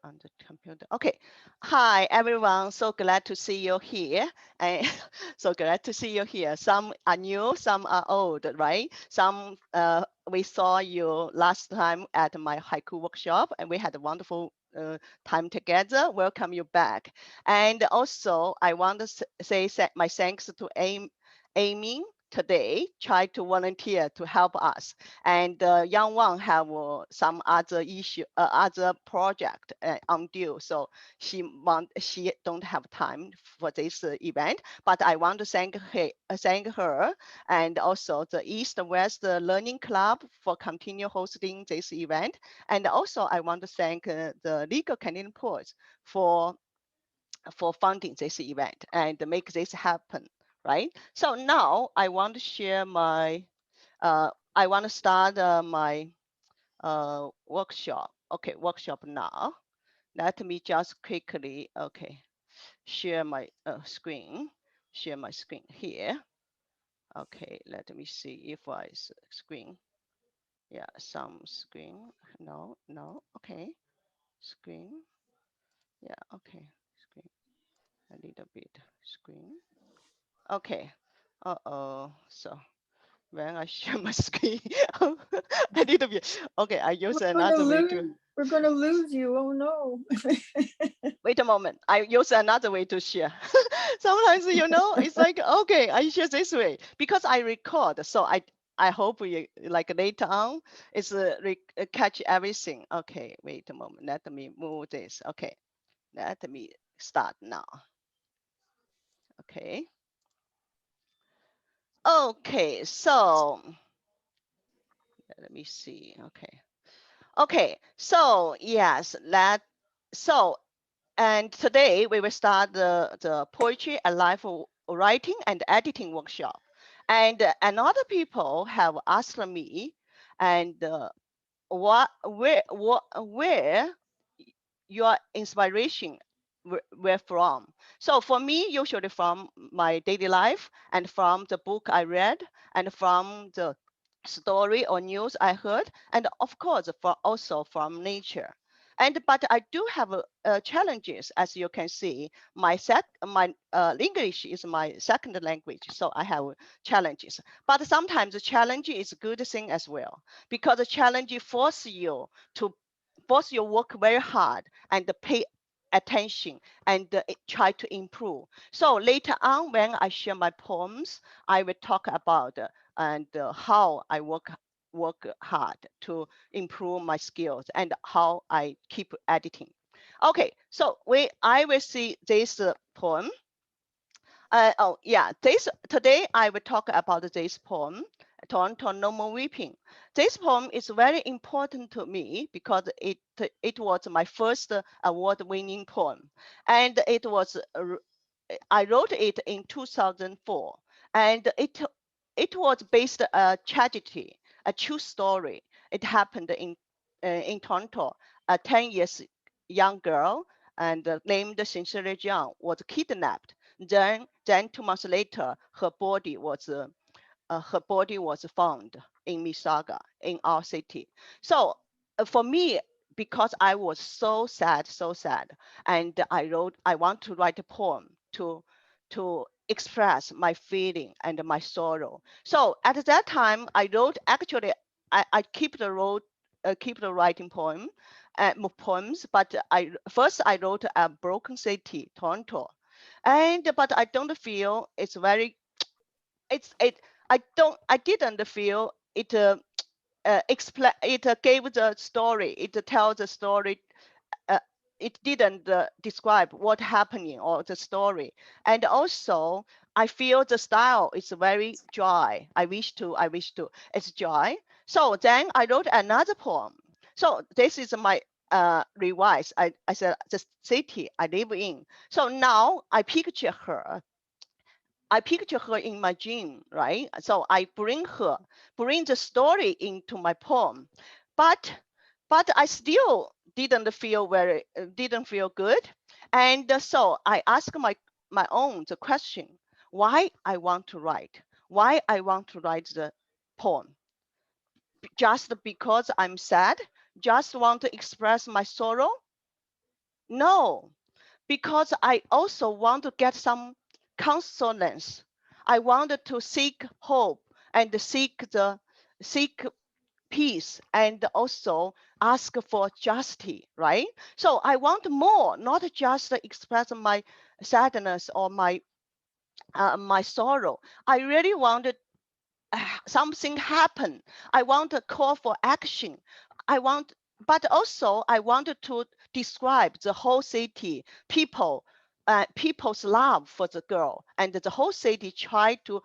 on the computer. Okay. Hi, everyone. So glad to see you here. And so glad to see you here. Some are new, some are old, right? Some we saw you last time at my haiku workshop, and we had a wonderful time together. Welcome you back. And also, I want to say my thanks to Amy today, try to volunteer to help us. And Yang Wang have some other issue, other project on due, so she don't have time for this event. But I want to thank her, and also the East West Learning Club for continue hosting this event. And also I want to thank the Legal Canadian Poets for funding this event and make this happen, right? So now I want to share my, I want to start my workshop. Okay, workshop now. Let me just quickly, okay, share my screen. Share my screen here. Okay, let me see if I screen. Yeah, some screen. No, no. Okay, screen. Yeah, okay, screen. A little bit screen. Okay. Uh-oh. So when I share my screen, a little bit. Okay, I use another way to. We're gonna lose you. Oh no. Wait a moment. I use another way to share. Sometimes, it's like, okay, I share this way because I record. So I hope you like later on it's catch everything. Okay, wait a moment. Let me move this. Okay, let me start now. Okay. Okay, so let me see. Okay. Okay, so yes, so and today we will start the poetry alive writing and editing workshop. And another people have asked me, and where your inspiration were from. So for me, usually from my daily life and from the book I read and from the story or news I heard, and of course, also from nature. And but I do have challenges, as you can see. My English is my second language, so I have challenges. But sometimes the challenge is a good thing as well, because the challenge to force you work very hard and pay attention and try to improve. So later on, when I share my poems, I will talk about and how I work hard to improve my skills and how I keep editing. Okay, so I will see this poem. Oh yeah, this today I will talk about this poem, Toronto No More Weeping. This poem is very important to me because it was my first award-winning poem, and I wrote it in 2004, and it was based a tragedy, a true story. It happened in Toronto. A 10 years young girl and named Sincerely Young was kidnapped. Then 2 months later, her body was found in Mississauga in our city. So for me, because I was so sad, and I want to write a poem to express my feeling and my sorrow. So at that time, I wrote actually I keep the writing poems, but I wrote a broken city, Toronto, and but I don't feel it's very it's it I didn't feel it explain it gave the story, it tells the story, uh, it didn't describe what happening or the story. And also I feel the style is very dry. I wish to it's dry. So then I wrote another poem. So this is my revise. I said the city I live in. So now I picture her in my dream, right? So I bring the story into my poem, but I still didn't feel good, and so I ask my own the question, why I want to write the poem, just because I'm sad, just want to express my sorrow, No, because I also want to get some consolence. I wanted to seek hope and seek peace and also ask for justice, right? So I want more, not just express my sadness or my sorrow. I really wanted something happen. I want a call for action. I want, but also I wanted to describe the whole city, people's love for the girl, and the whole city try to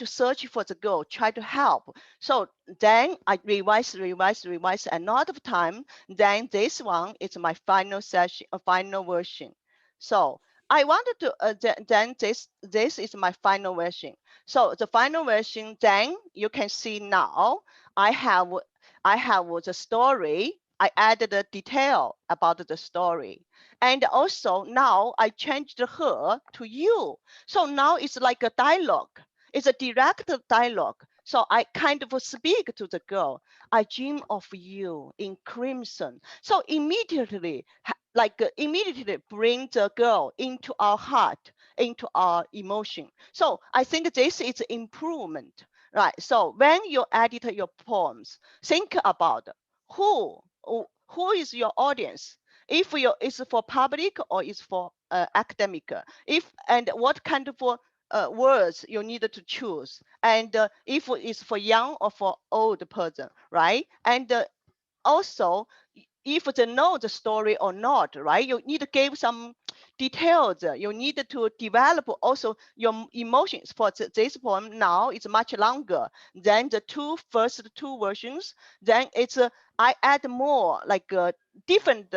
search for the girl, try to help. So then I revise a lot of time. Then this one is my final session, final version. So I wanted to then this is my final version. So the final version, then you can see now I have I have the story. I added a detail about the story. And also now I changed her to you. So now it's like a dialogue. It's a direct dialogue. So I kind of speak to the girl. I dream of you in crimson. So immediately, immediately bring the girl into our heart, into our emotion. So I think this is improvement, right? So when you edit your poems, think about who is your audience. If it's for public or it's for academic, if and what kind of words you need to choose, and if it's for young or for old person, right? And also if they know the story or not, right? You need to give some details. You need to develop also your emotions. For this poem now it's much longer than the first two versions. Then it's I add more like different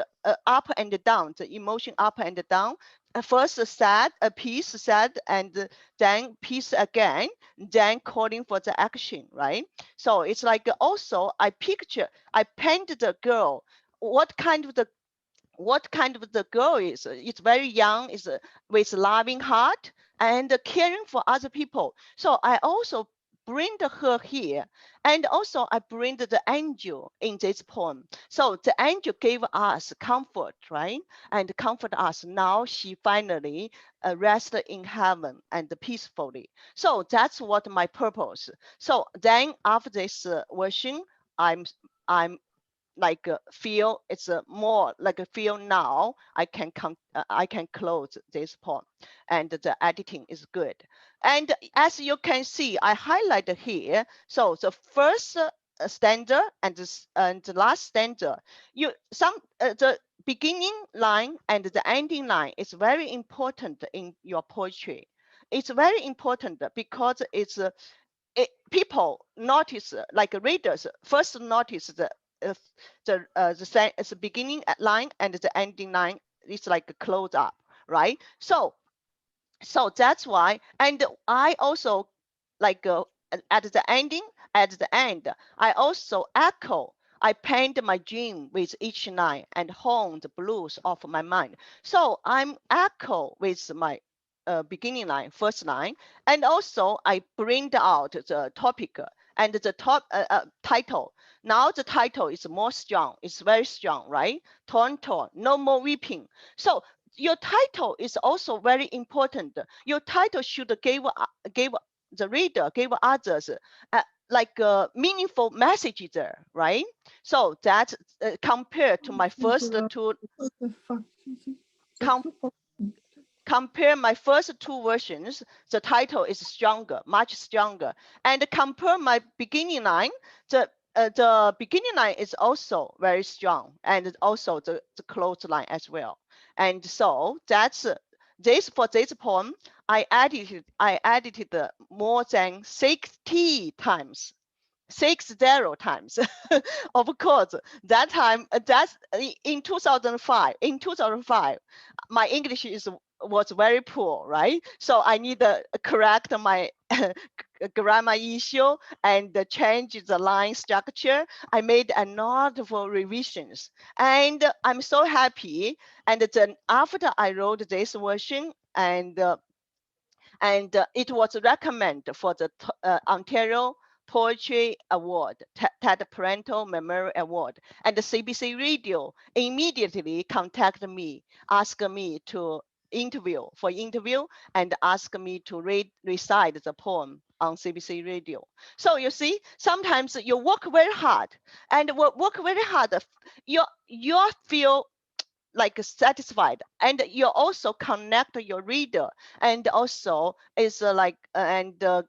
up and down, the emotion up and down. First sad, a piece sad, and then piece again, then calling for the action, right? So it's like also I paint the girl. What kind of the girl is? It's very young, is with loving heart and caring for other people. So I also bring her here, and also I bring the angel in this poem. So the angel gave us comfort, right? And comfort us. Now she finally rests in heaven and peacefully. So that's what my purpose. So then after this version, I'm I'm like feel it's more like a feel now I can close this poem, and the editing is good. And as you can see, I highlighted here. So the first stanza and the last stanza, the beginning line and the ending line is very important in your poetry. It's very important because people notice, like readers first notice uh, the beginning line and the ending line is like a close up, right? So that's why. And I also like at the ending, at the end, I also echo. I paint my dream with each line and hone the blues of my mind. So I'm echo with my beginning line, first line, and also I bring out the topic and the title. Now the title is more strong. It's very strong, right? Torn, torn, no more weeping. So your title is also very important. Your title should give the reader, give others like a meaningful message there, right? So that compared to my first two, What the fuck? com compare my first two versions, the title is stronger, much stronger. And compare my beginning line, the beginning line is also very strong, and also the close line as well. And so that's this for this poem. I edited more than 60 times. 60 times. Of course, that time that's in 2005. In 2005, my English was very poor, right? So I need to correct my grammar issue and change the line structure. I made a lot of revisions, and I'm so happy. And then after I wrote this version, and it was recommended for the Ontario Poetry Award, TED Parental Memory Award, and the CBC Radio immediately contacted me, asked me to interview, and asked me to recite the poem on CBC Radio. So you see, sometimes you work very hard, and work very hard, you feel like satisfied, and you also connect your reader, and also is like the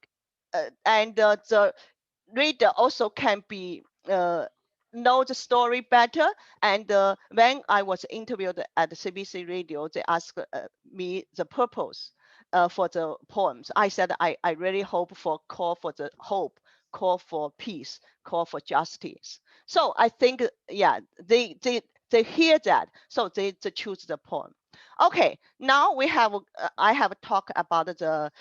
reader also can be know the story better. And when I was interviewed at the CBC Radio, they asked me the purpose for the poems. I said I really hope for call for the hope, call for peace, call for justice. So I think yeah, they hear that, so they choose the poem. Okay, now we have I have talked about the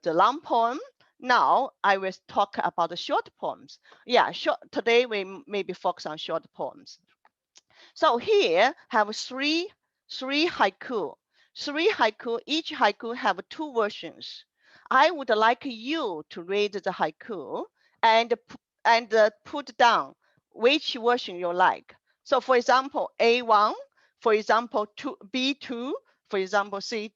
long poem. Now I will talk about the short poems. Yeah, short. Today we maybe focus on short poems. So here have three haiku. Three haiku. Each haiku have two versions. I would like you to read the haiku and put down which version you like. So for example, A1, for example, B2, for example, C2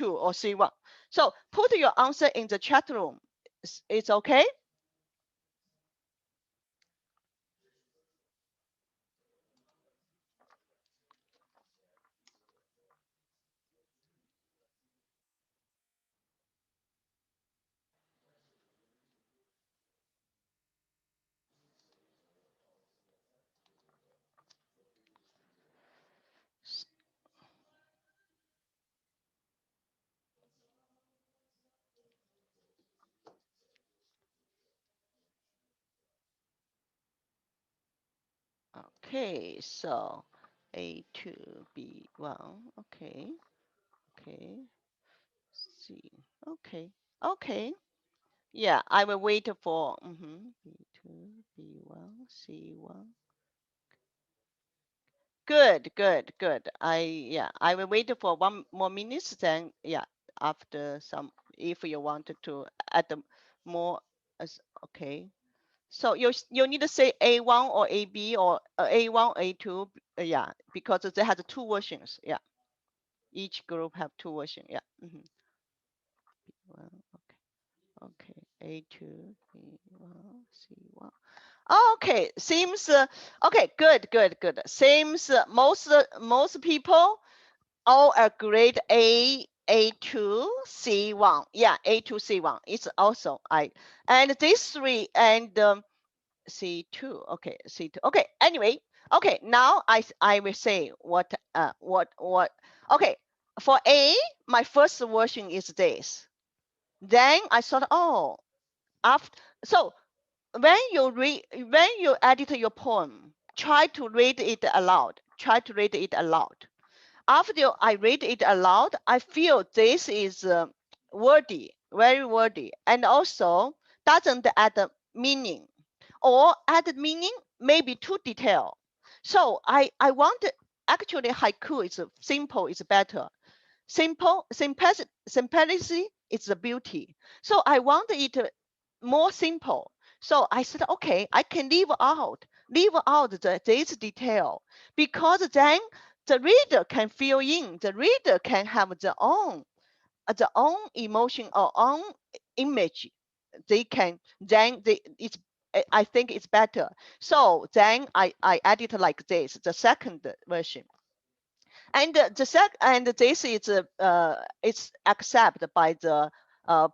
or C1. So put your answer in the chat room. It's okay? Okay, so A2, B1, okay, okay, C, okay, okay. Yeah, I will wait for B2, B1, C1. Good, good, good. I will wait for 1 more minute, then yeah, after some, if you wanted to add more, okay. So you need to say A1 or AB or A1, A2, yeah, because they have two versions. Yeah, each group have two versions. Yeah. Well, okay. A2, B1, C1. Okay, seems okay. Good, good, good. Seems most people all agreed A2, C1. Yeah, A2, C1. It's also I. And these three and C2. Okay, C2. Okay. Anyway, okay. Now I will say what. Okay, for A, my first version is this. Then I thought, oh, after so when you edit your poem, try to read it aloud. Try to read it aloud. After I read it aloud, I feel this is wordy, very wordy, and also doesn't add meaning, or add meaning maybe too detailed. So I want actually haiku is simple is better. Simplicity is the beauty. So I want it more simple. So I said, okay, I can leave out this detail, because then the reader can fill in. The reader can have their own emotion or own image. They can then it's I think it's better. So then I edit like this, the second version. And and this is it's accepted by the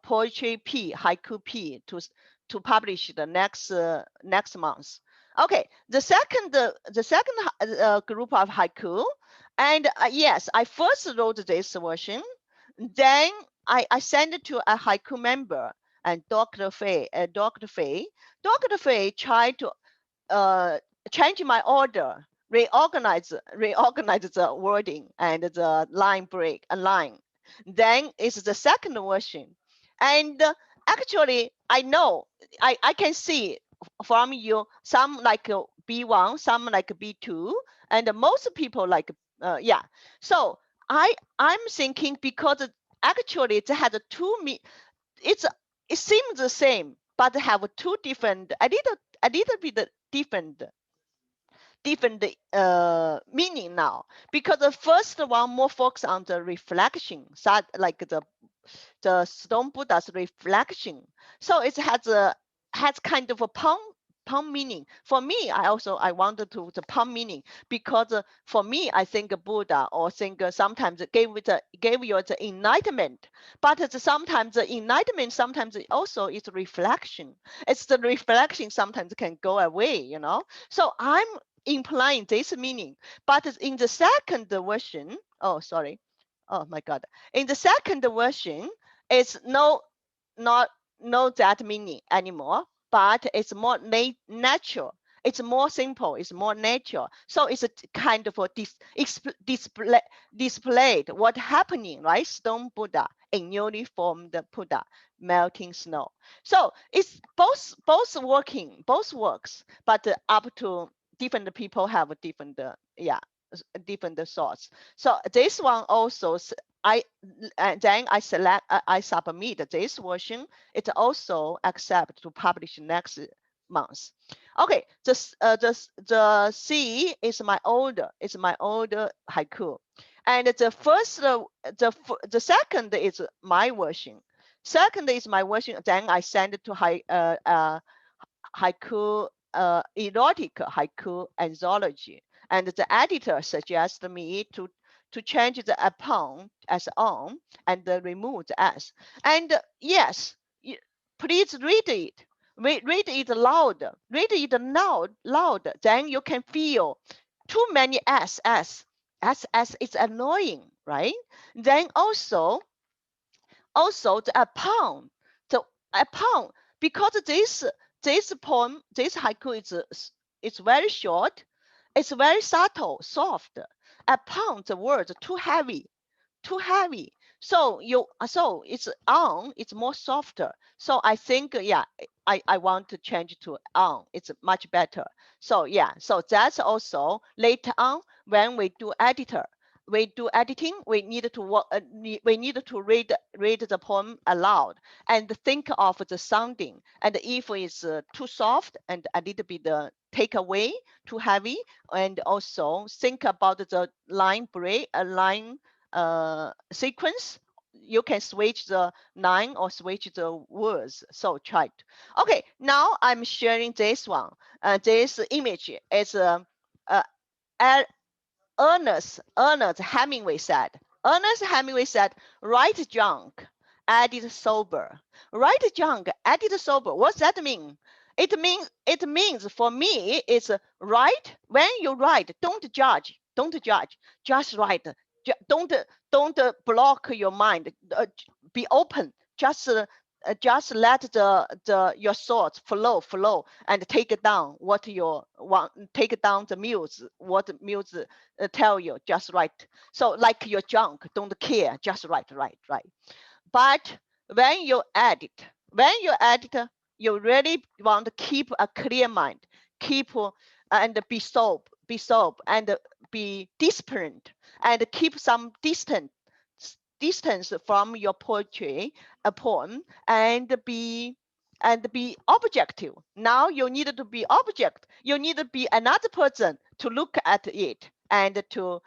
poetry P haiku P to publish the next month. Okay, the second group of haiku, and yes, I first wrote this version, then I sent it to a haiku member, and Dr. Fei tried to uh, change my order, reorganize the wording and the line break a line. Then is the second version, and actually I know I can see from you some like B1, some like B2, and most people like yeah. So I'm thinking because actually it has two it's it seems the same, but have two different, a little bit different meaning now, because the first one more focus on the reflection side, like the stone Buddha's reflection. So it has kind of a pun meaning. For me, I wanted to the pun meaning, because for me, I think Buddha, or think sometimes it gave you the enlightenment, but sometimes the enlightenment sometimes it also is reflection. It's the reflection sometimes can go away, you know. So I'm implying this meaning, but in the second version, oh sorry, oh my God, in the second version, it's not that meaning anymore, but it's more natural. It's more simple. It's more natural. So it's a kind of a displayed what happening, right? Stone Buddha, a newly formed Buddha, melting snow. So it's both works, but up to different people have different different thoughts. So this one also I and then I select, I submit this version. It also accept to publish next month. Okay, the C is my older, haiku, and the second is my version. Second is my version. Then I send it to haiku, erotic haiku anthology, and the editor suggests me to change the upon as on and remove the s. And yes, please read it. Read it loud. Read it loud. Then you can feel too many s. It's annoying, right? Then also the upon, the upon, because this poem, this haiku is very short, it's very subtle, soft. Upon the word too heavy. So it's on, it's more softer. So I think yeah, I want to change to on. It's much better. So yeah, so that's also later on when we do editing, we need to we need to read the poem aloud and think of the sounding. And if it's too soft and a little bit take away, too heavy, and also think about the line break, line sequence. You can switch the line or switch the words. So try it. Okay, now I'm sharing this one. This image is uh, Ernest Hemingway said. Ernest Hemingway said, "Write junk, edit sober." Write junk, edit sober. What's that mean? It means for me, it's write. When you write, don't judge. Don't judge. Just write. Don't block your mind. Be open. Just let your thoughts flow and take it down what you want, take down the muse, what muse tell you, just write. So like your junk, don't care, just write. But when you edit, you really want to keep a clear mind, keep and be sober and be disciplined, and keep some distance from your poetry, a poem, and be objective. Now you need to be object. You need to be another person to look at it and to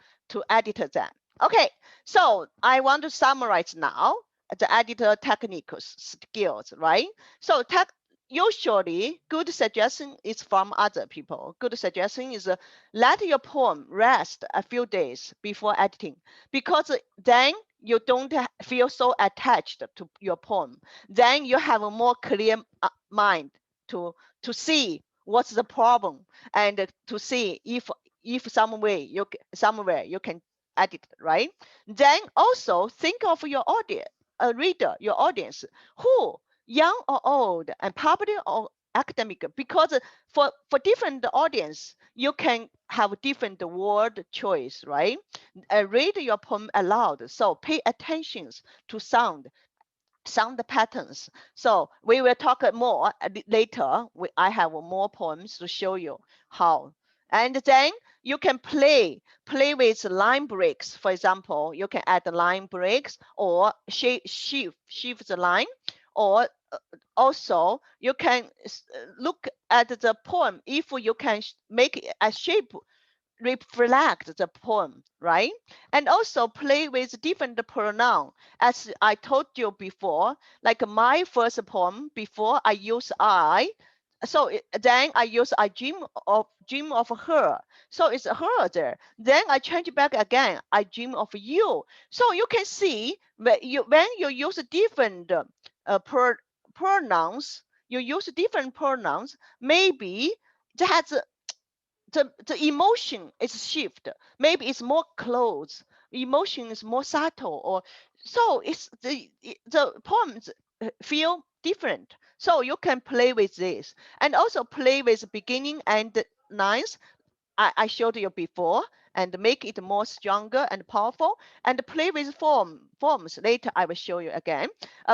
edit them. Okay, so I want to summarize now the editor technical skills, right? So usually good suggestion is from other people. Good suggestion is let your poem rest a few days before editing, because then you don't feel so attached to your poem. Then you have a more clear mind to see what's the problem, and to see if somewhere you can edit, right? Then also think of your audience, a reader, your audience, who young or old, and public or academic, because for different audience you can have different word choice, right? Read your poem aloud, so pay attention to sound patterns. So we will talk more later. I have more poems to show you how. And then you can play with line breaks. For example, you can add line breaks or shift the line, or also you can look at the poem if you can make a shape reflect the poem, right? And also play with different pronoun. As I told you before, like my first poem, before I use I, so then I use I dream of her. So it's her there. Then I change back again. I dream of you. So you can see when you use different pronouns, you use different pronouns. Maybe that the emotion is shift. Maybe it's more close. Emotion is more subtle, or so it's the poems feel different. So you can play with this, and also play with beginning and lines I showed you before, and make it more stronger and powerful, and play with forms. Later I will show you again.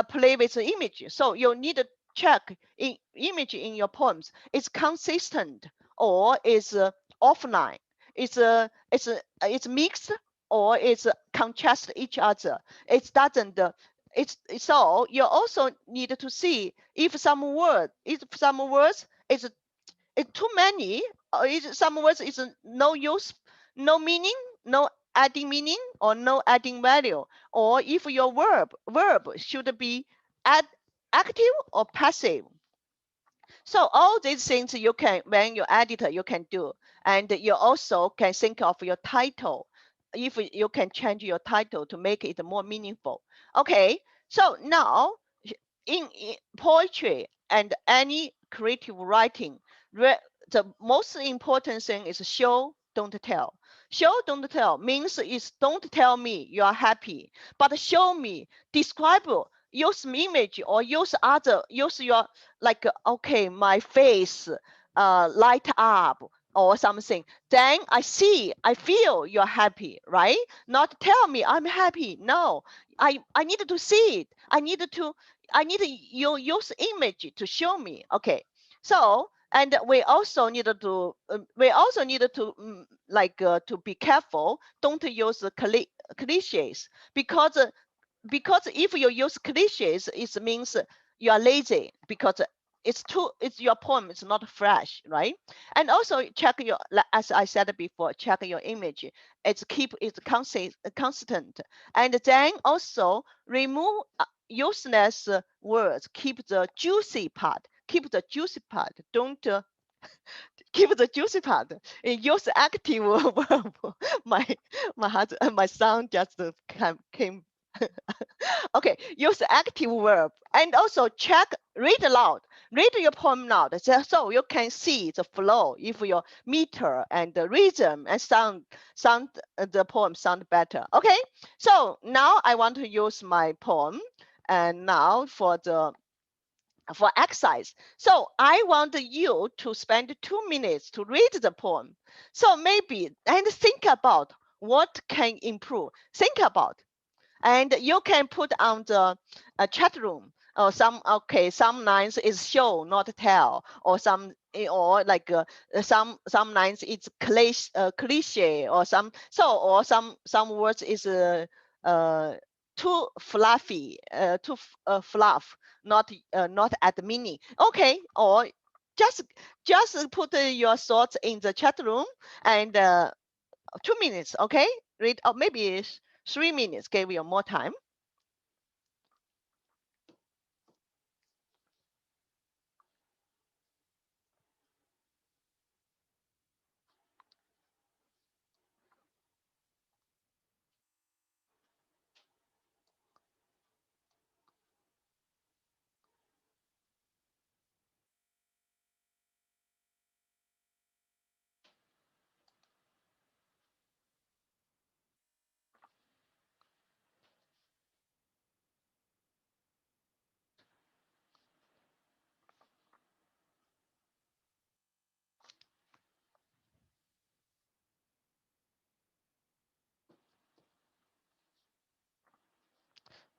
Play with the image. So you need to check in image in your poems. It's consistent or is offline. It's mixed or it's contrast each other. It doesn't. It's so you also need to see if some words is too many, some words is no use, no meaning, no adding meaning, or no adding value, or if your verb should be active or passive. So all these things you can, when you editor, you can do. And you also can think of your title. If you can change your title to make it more meaningful. Okay, so now in poetry and any creative writing, the most important thing is show, don't tell. Show, don't tell means is don't tell me you are happy, but show me, describe, use image or use your, like, okay, my face light up or something. Then I feel you're happy, right? Not tell me I'm happy. No, I need to see it. I need you use image to show me. Okay, so and we also need to to be careful. Don't use the cliches, because if you use cliches, it means you are lazy, because it's your poem is not fresh, right? And also check your, as I said before, check your image. It's constant, and then also remove useless words. Keep the juicy part. Keep the juicy part. Don't keep the juicy part. Use active verb. my my sound just came. Okay, use active verb, and also check, read aloud. Read your poem loud, so you can see the flow. If your meter and the rhythm and sound the poem sound better. Okay, so now I want to use my poem, and now for exercise. So I want you to spend 2 minutes to read the poem. So maybe and think about what can improve. Think about, and you can put on the chat room, or some lines is show not tell, or or like some lines it's cliche, or some words is uh, too fluffy, fluff, not at the meaning. Okay, or just put your thoughts in the chat room, and 2 minutes. Okay, read, or maybe 3 minutes, give you more time.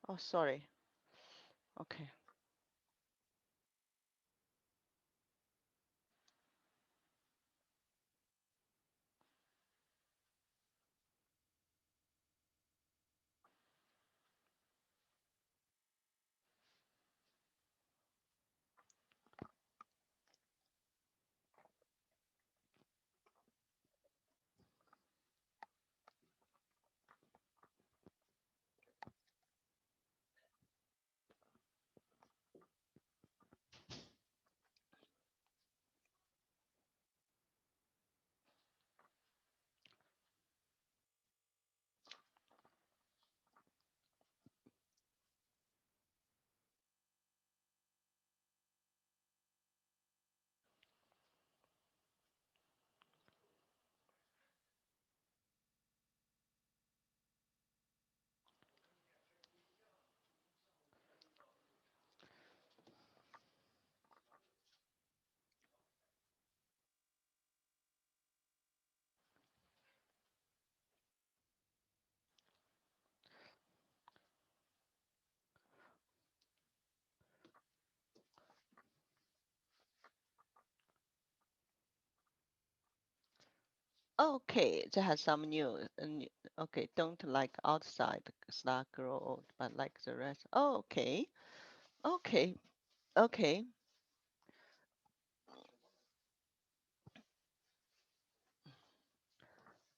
Oh, sorry. Okay. Okay, it has some new, okay, don't like outside start grow old, but like the rest. Oh, okay, okay, okay.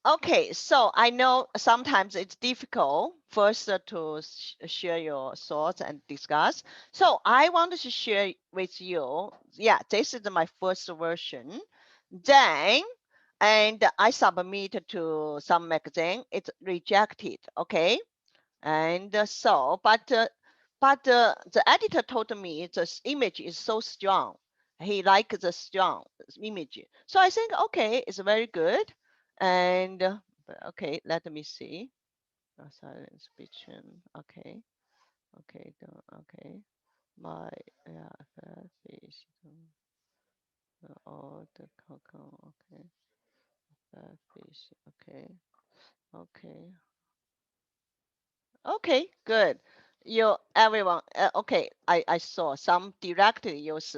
Okay, so I know sometimes it's difficult first to share your thoughts and discuss. So I want to share with you. Yeah, this is my first version. Then, and I submitted to some magazine. It's rejected. Okay, and but the editor told me this image is so strong. He liked the strong image. So I think, okay, it's very good. And okay, let me see. Silence between. Okay, okay, okay. My yeah, fish. Oh, the cocoa. Okay, fish. Okay, okay. Okay, good. You everyone. Okay, I saw some directly use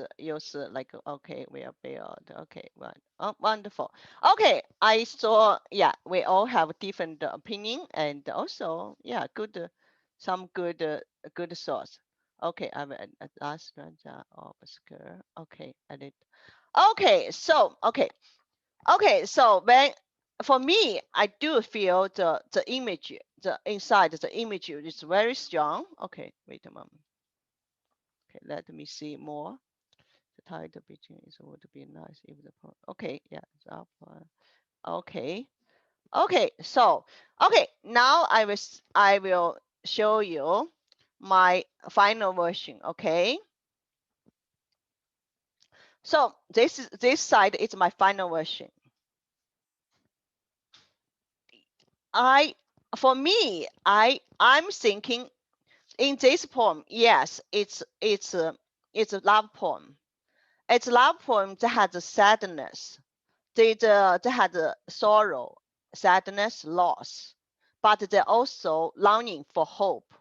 like okay we are build. Okay, right. Oh, wonderful. Okay, I saw. Yeah, we all have different opinion and also yeah, good some good source. Okay, I will ask Raja obscure. Okay, edit. Okay, so okay, so when for me, I do feel the image, the inside the image is very strong. Okay, wait a moment. Okay, let me see more. The title between is would be nice if the okay, yeah, it's up. Okay, okay, so okay, now I will show you my final version. Okay, so this side is my final version. I for me, I'm thinking in this poem, yes, it's a love poem. It's a love poem that has a sadness. That has a sorrow, sadness, loss, but they also longing for hope,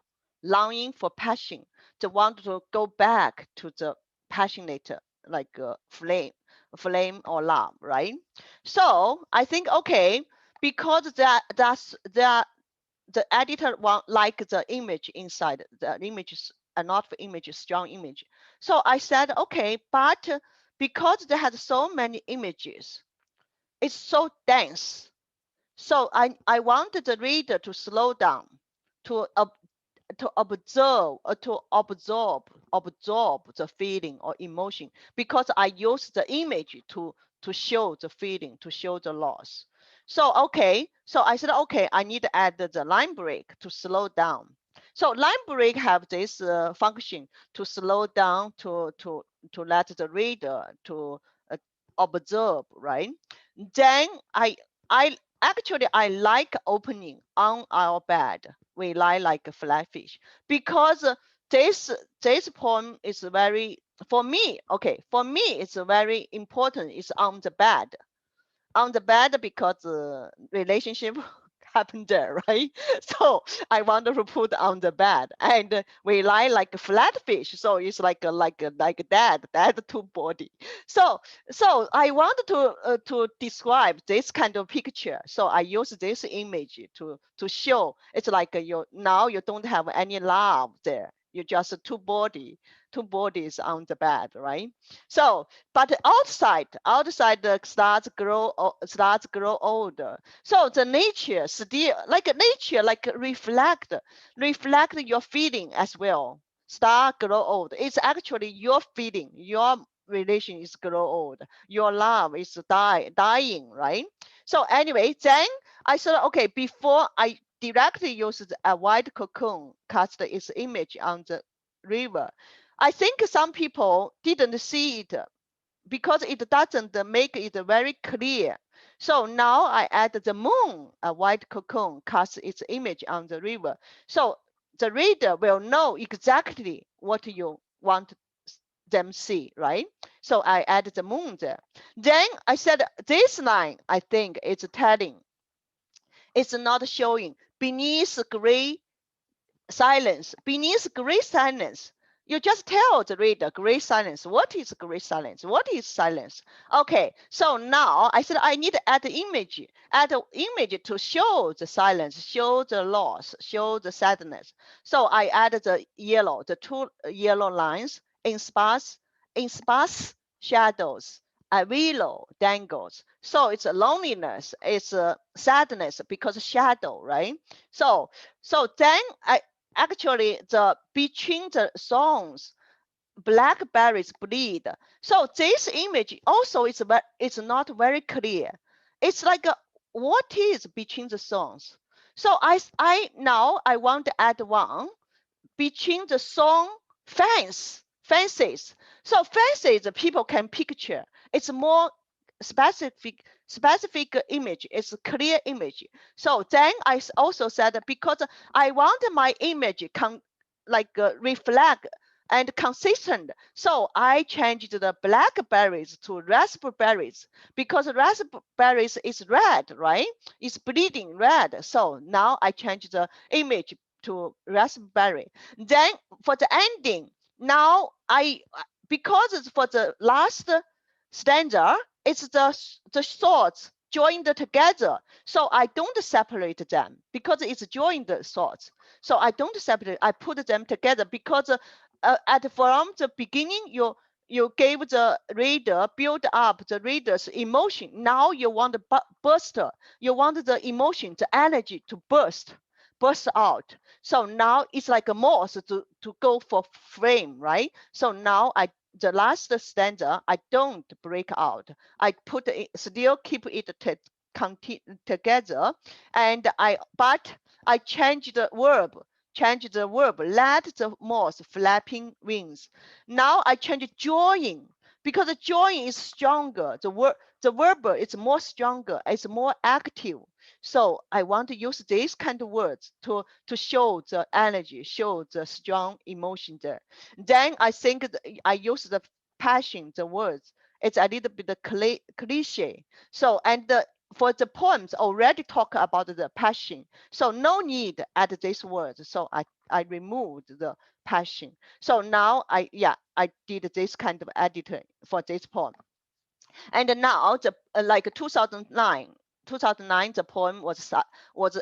longing for passion. They want to go back to the passionate like flame or love, right? So I think okay, because that the editor want like the image inside the images are not the image strong image. So I said okay, but because they had so many images, it's so dense. So I wanted the reader to slow down, to to observe to absorb the feeling or emotion, because I use the image to show the feeling, to show the loss. So okay, so I said okay, I need to add the line break to slow down. So line break have this function to slow down, to let the reader to uh, observe, right? Then I actually I like opening on our bed we lie like a flatfish, because this poem is very, for me, okay, for me it's very important. It's on the bed because relationship happened there, right? So I want to put on the bed, and we lie like a flat fish. So it's like a dead two body. So so I wanted to describe this kind of picture. So I use this image to show it's like you now you don't have any love there. You just two bodies on the bed, right? So but outside the starts grow older. So the nature still like nature like reflect your feeling as well. Start grow old. It's actually your feeling, your relation is grow old, your love is dying, right? So anyway, then I said okay, before I directly used a white cocoon cast its image on the river. I think some people didn't see it because it doesn't make it very clear. So now I add the moon, a white cocoon, casts its image on the river. So the reader will know exactly what you want them see, right? So I add the moon there. Then I said this line, I think it's telling. It's not showing beneath gray silence. Beneath gray silence, You just tell the reader great silence. What is great silence? What is silence? Okay, so now I said I need to add the image to show the silence, show the loss, show the sadness. So I added the two yellow lines in sparse shadows. A willow dangles. So it's a loneliness, it's a sadness because shadow, right? So then I actually the between the songs blackberries bleed. So this image also is it's not very clear. It's like what is between the songs. So I now I want to add one between the song fences. So fences people can picture. It's more specific image. It's a clear image. So then I also said because I want my image reflect and consistent. So I changed the blackberries to raspberries because raspberries is red, right? It's bleeding red. So now I changed the image to raspberry. Then for the ending, now because it's for the last stanza, it's the thoughts joined together. So I don't separate them because it's joined thoughts. So I don't separate. I put them together because from the beginning you gave the reader build up the reader's emotion. Now you want to burst. You want the emotion, the energy to burst out. So now it's like a moth to go for flame, right? So now the last stanza, I don't break out. I put it, still keep it together, and but I change the verb, let the moth flapping wings. Now I change join because the join is stronger. The verb is more stronger. It's more active. So I want to use these kind of words to show the energy, show the strong emotion there. Then I think I use the passion, the words. It's a little bit cliche. So for the poems already talk about the passion. So no need add these words. So I removed the passion. So now I did this kind of editing for this poem. And now the like 2009 the poem was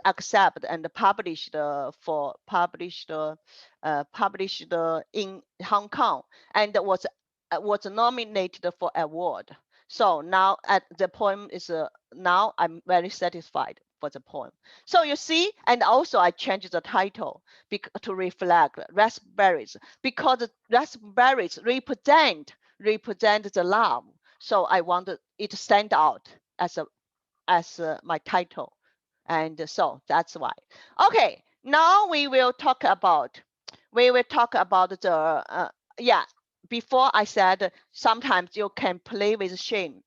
accepted and published published in Hong Kong and was nominated for award. So now the poem is now I'm very satisfied for the poem. So you see, and also I changed the title to reflect raspberries because raspberries represent the love. So I wanted it to stand out as my title, and so that's why. Okay, now we will talk about the yeah. Before I said sometimes you can play with shape,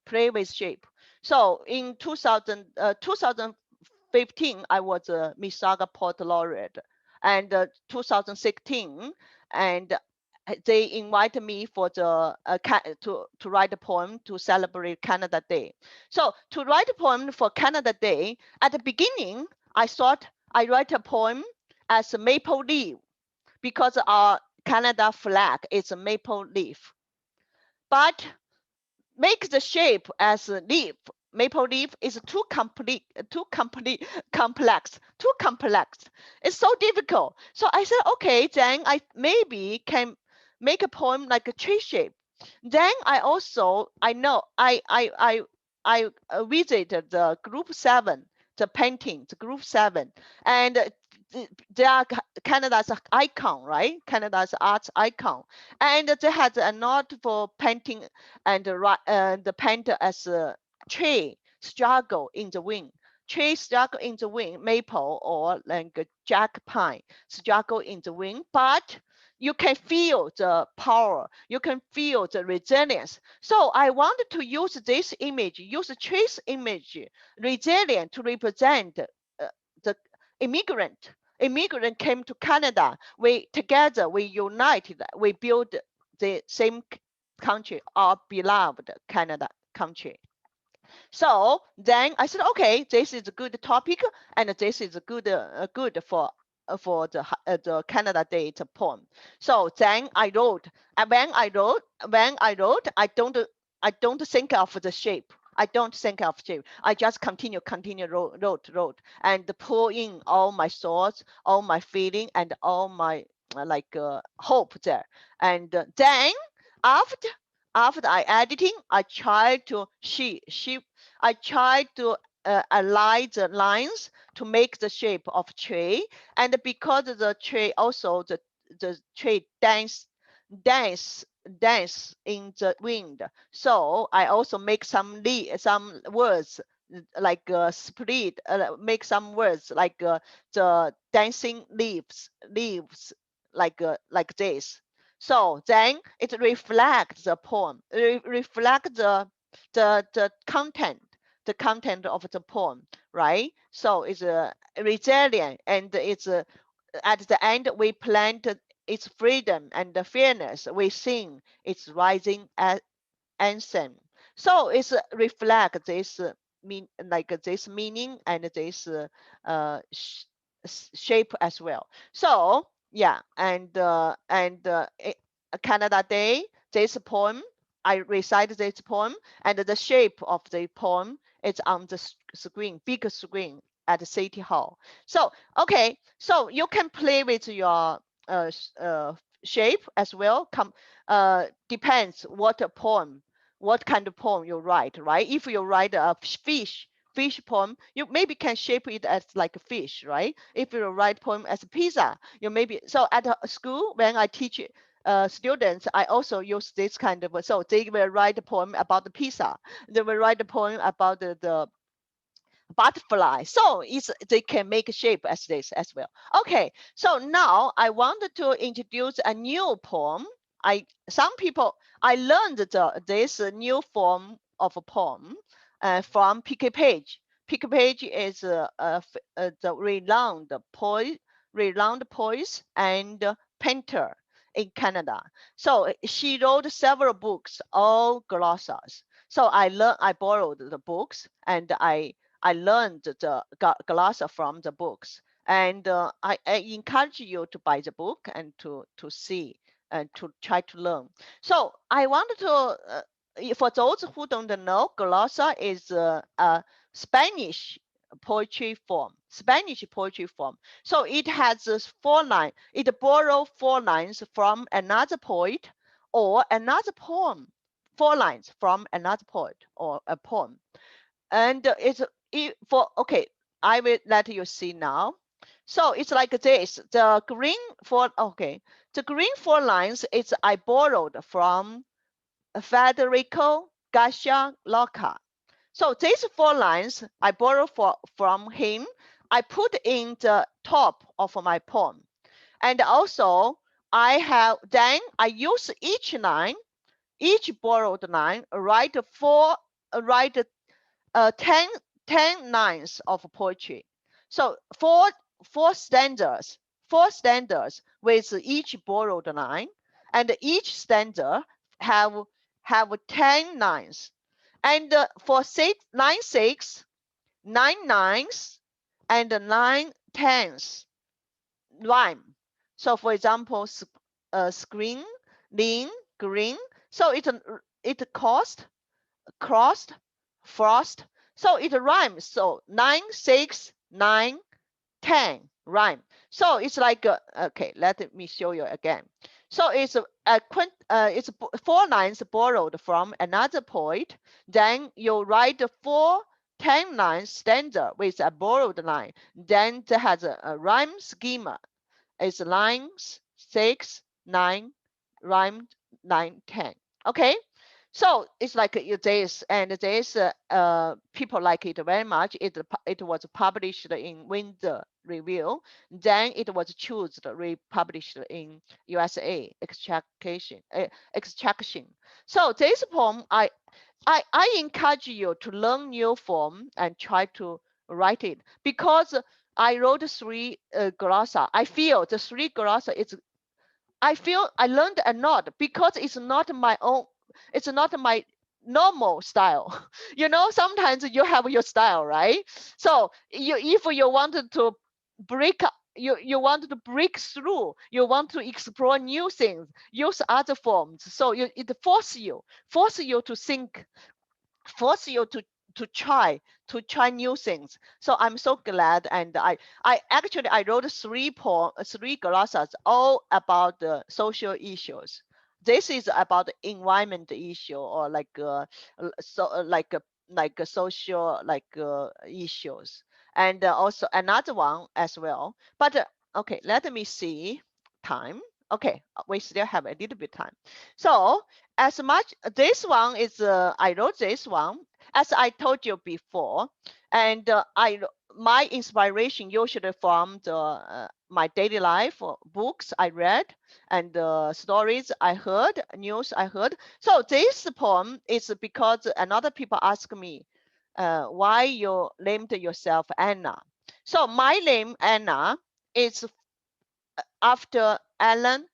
play with shape. So in 2015, I was a Misaga Poet Laureate, and 2016, and they invited me for the to write a poem to celebrate Canada Day. So to write a poem for Canada Day, at the beginning, I thought I write a poem as a maple leaf because our Canada flag is a maple leaf. But make the shape as a leaf. Maple leaf is too complex. It's so difficult. So I said, okay, then I maybe can make a poem like a tree shape. Then I visited the group 7, the painting, the group 7, and they are Canada's icon, right? Canada's arts icon, and they had a note for painting and the paint as a tree struggle in the wind. Tree struggle in the wind, maple or like a jack pine struggle in the wind, but you can feel the power, you can feel the resilience. So I wanted to use this image, use the tree's image, resilient to represent the immigrant. Immigrant came to Canada. We united, we built the same country, our beloved Canada country. So then I said, okay, this is a good topic, and this is good for the Canada Date poem. So then I wrote, and when I wrote, I don't think of the shape. I don't think of shape. I just continue, wrote, and pour in all my thoughts, all my feeling, and all my hope there. And then after I editing, I try to I try to align the lines to make the shape of tree, and because the tree also the tree dance dance in the wind. So I also make some words like split, make some words like the dancing leaves like this. So then it reflects the poem, reflect the content of the poem, right? So it's resilient, and it's at the end we plant its freedom and the fairness. We sing its rising anthem. So it's reflect this this meaning and this shape as well. So yeah, Canada Day, this poem, I recite this poem, and the shape of the poem is on the screen, big screen at the City Hall. So okay, so you can play with your uh, shape as well. Depends what a poem, what kind of poem you write, right? If you write a fish poem, you maybe can shape it as like a fish, right? If you write poem as a pizza, you maybe, so at school when I teach students, I also use this kind of, so they will write a poem about the pizza, they will write a poem about the butterfly. So they can make a shape as this as well. Okay, so now I wanted to introduce a new poem. Some people, I learned this new form of a poem from P.K. Page. P.K. Page is the renowned poet and painter in Canada. So she wrote several books, all glossas. So I borrowed the books, and I learned the glossa from the books, and I encourage you to buy the book and to see and to try to learn. So I wanted to, for those who don't know, glossa is a Spanish poetry form. Spanish poetry form. So it has this 4 lines. It borrows 4 lines from another poet or another poem. 4 lines from another poet or a poem, and it's for okay, I will let you see now. So it's like this, the green four, okay, the green 4 lines is I borrowed from Federico Garcia Lorca. So these 4 lines I borrowed from him, I put in the top of my poem. And also I use each borrowed line, write 10, 10 lines of poetry. So four stanzas with each borrowed line, and each stanza have 10 lines. And for line 6, 9 lines, and 9 tenths rhyme. So for example, screen, lean, green. So it cost, crossed, frost. So it rhymes. So 9, 6, 9, 10 rhyme. So it's like okay. Let me show you again. So it's 4 lines borrowed from another poet. Then you write 10 lines stanza with a borrowed line. Then it has a rhyme schema. It's lines 6, 9, rhymed 9, 10. Okay. So it's like this, and this people like it very much. It was published in Windsor Review. Then it was chosen republished in USA Extraction. So this poem, I encourage you to learn new form and try to write it, because I wrote 3 glossa. I feel the 3 glossa is, I feel I learned a lot because it's not my own, it's not my normal style. Sometimes you have your style, right? So if you wanted to break you want to break through, you want to explore new things, use other forms. So it force you to think, force you to try new things. So I'm so glad, and I actually I wrote three glossas all about the social issues. This is about the environment issue, or like a social issues, and also another one as well. But okay, let me see time. Okay, we still have a little bit time. So as much this one is I wrote this one as I told you before, and my inspiration usually from the my daily life, books I read, and stories I heard, news I heard. So this poem is because another people ask me why you named yourself Anna. So my name Anna is after Anna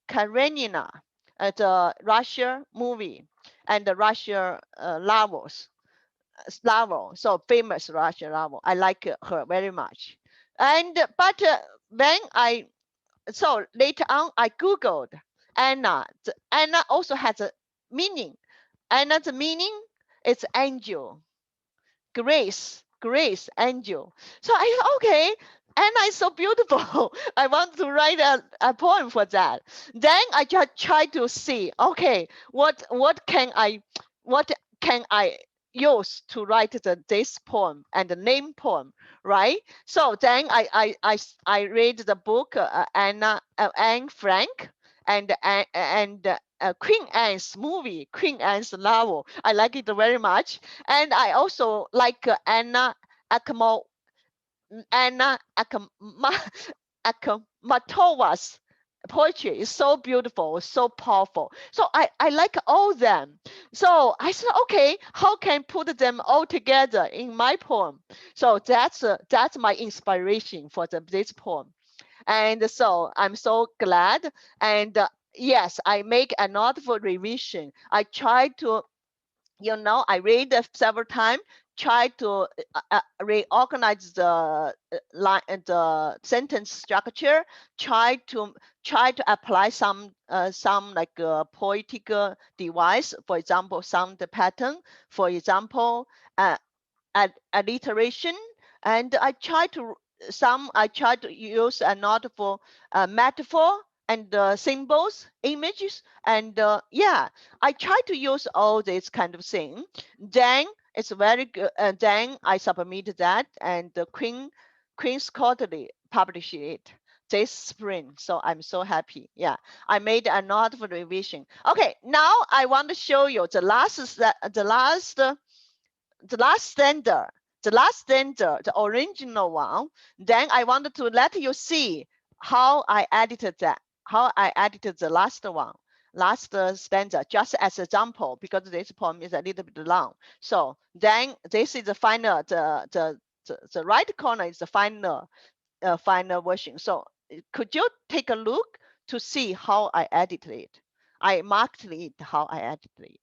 Karenina, the Russia movie and the Russia novel, so famous Russian novel. I like her very much. And but when I so later on I googled Anna. Anna also has a meaning. Anna's meaning is angel. Grace, angel. So I thought, okay, Anna is so beautiful. I want to write a poem for that. Then I just try to see, okay, what can I use to write this poem and the name poem, right? So then I read the book Anne Frank and Queen Anne's movie, Queen Anne's novel. I like it very much, and I also like Akamo, Anna Akhmatova's poetry is so beautiful, so powerful. So I like all them. So I said, okay, how can I put them all together in my poem? So that's my inspiration for this poem. And so I'm so glad. And yes, I make another revision. I try to, I read several times, try to reorganize the the sentence structure, try to apply some like poetical device, for example, sound pattern, for example, uh, alliteration, and I try to use a not for metaphor and symbols, images, and yeah, I try to use all this kind of thing. Then it's very good. And then I submit that, and the Queen's Quarterly published it this spring. So I'm so happy. Yeah, I made another revision. Okay, now I want to show you the last stanza, the original one. Then I wanted to let you see how I edited the last one, last stanza, just as example, because this poem is a little bit long. So then this is the final, the right corner is the final version. So could you take a look to see how I edited it? I marked it how I edited it.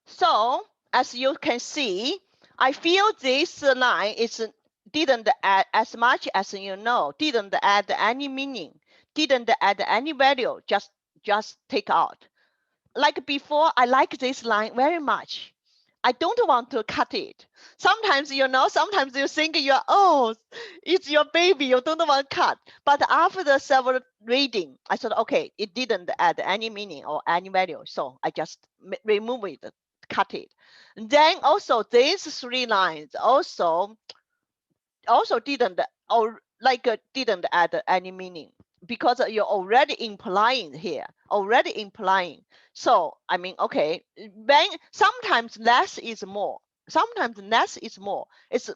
So as you can see, I feel this line didn't add as much as didn't add any meaning, didn't add any value, just take out. Like before, I like this line very much. I don't want to cut it. Sometimes, sometimes you think it's your baby, you don't want to cut. But after the several reading, I thought, okay, it didn't add any meaning or any value. So I just remove it, cut it. Then also these three lines also didn't or like didn't add any meaning because you're already implying here, already implying. So I mean, okay, when sometimes less is more, sometimes less is more. It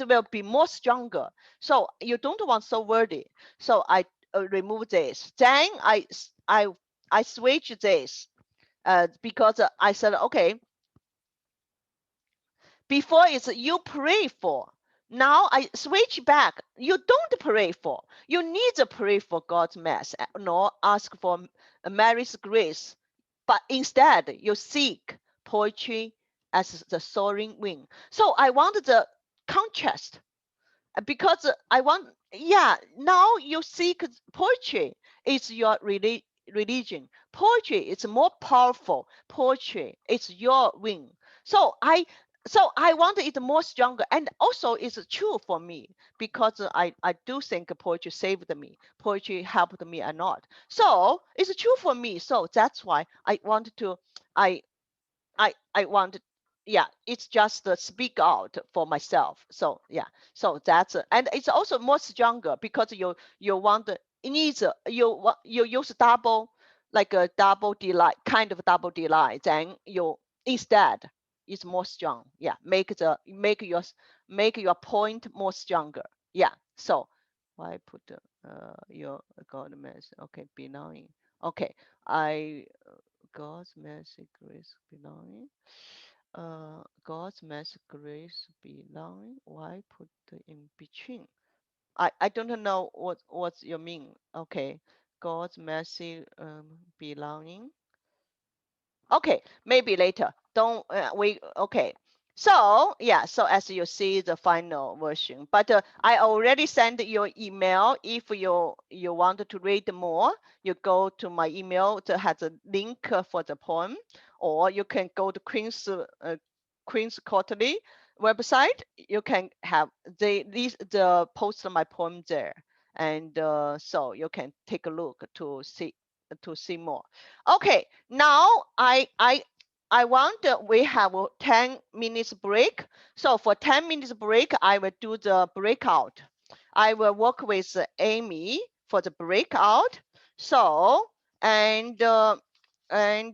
will be more stronger. So you don't want so wordy. So I remove this. Then I switch this because I said, okay, before it's you pray for. Now I switch back. You don't pray for. You need to pray for God's mess, nor ask for Mary's grace. But instead, you seek poetry as the soaring wing. So I want the contrast because I want, yeah, now you seek poetry is your religion. Poetry is more powerful. Poetry is your wing. So I want it more stronger, and also it's true for me because I do think poetry saved me. Poetry helped me a lot. So it's true for me. So that's why I want to I I want, yeah, it's just speak out for myself. So yeah, so that's and it's also more stronger because you want it needs you use double, like a double delight, kind of double delight, then you instead it's more strong. Yeah, make your point more stronger. Yeah. So why put your God mess, okay, belonging, okay, I God's mercy, grace, belonging. God's mercy, grace, belonging. Why put in between? I don't know what you mean. Okay, God's mercy, belonging. Okay, maybe later. Don't we? Okay. So yeah, so as you see the final version, but I already sent your email. If you want to read more, you go to my email that has a link for the poem, or you can go to Queen's Quarterly website. You can have the post my poem there, and so you can take a look to see more. Okay, now I want we have a 10 minutes break. So for 10 minutes break, I will do the breakout. I will work with Amy for the breakout. So and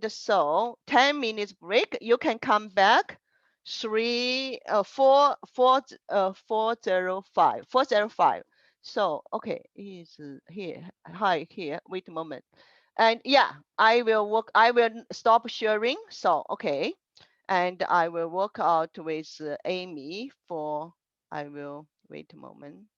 so 10 minutes break. You can come back 405. So okay, is here. Hi here. Wait a moment. And yeah, I will stop sharing. So okay, and I will work out with Amy for, I will wait a moment.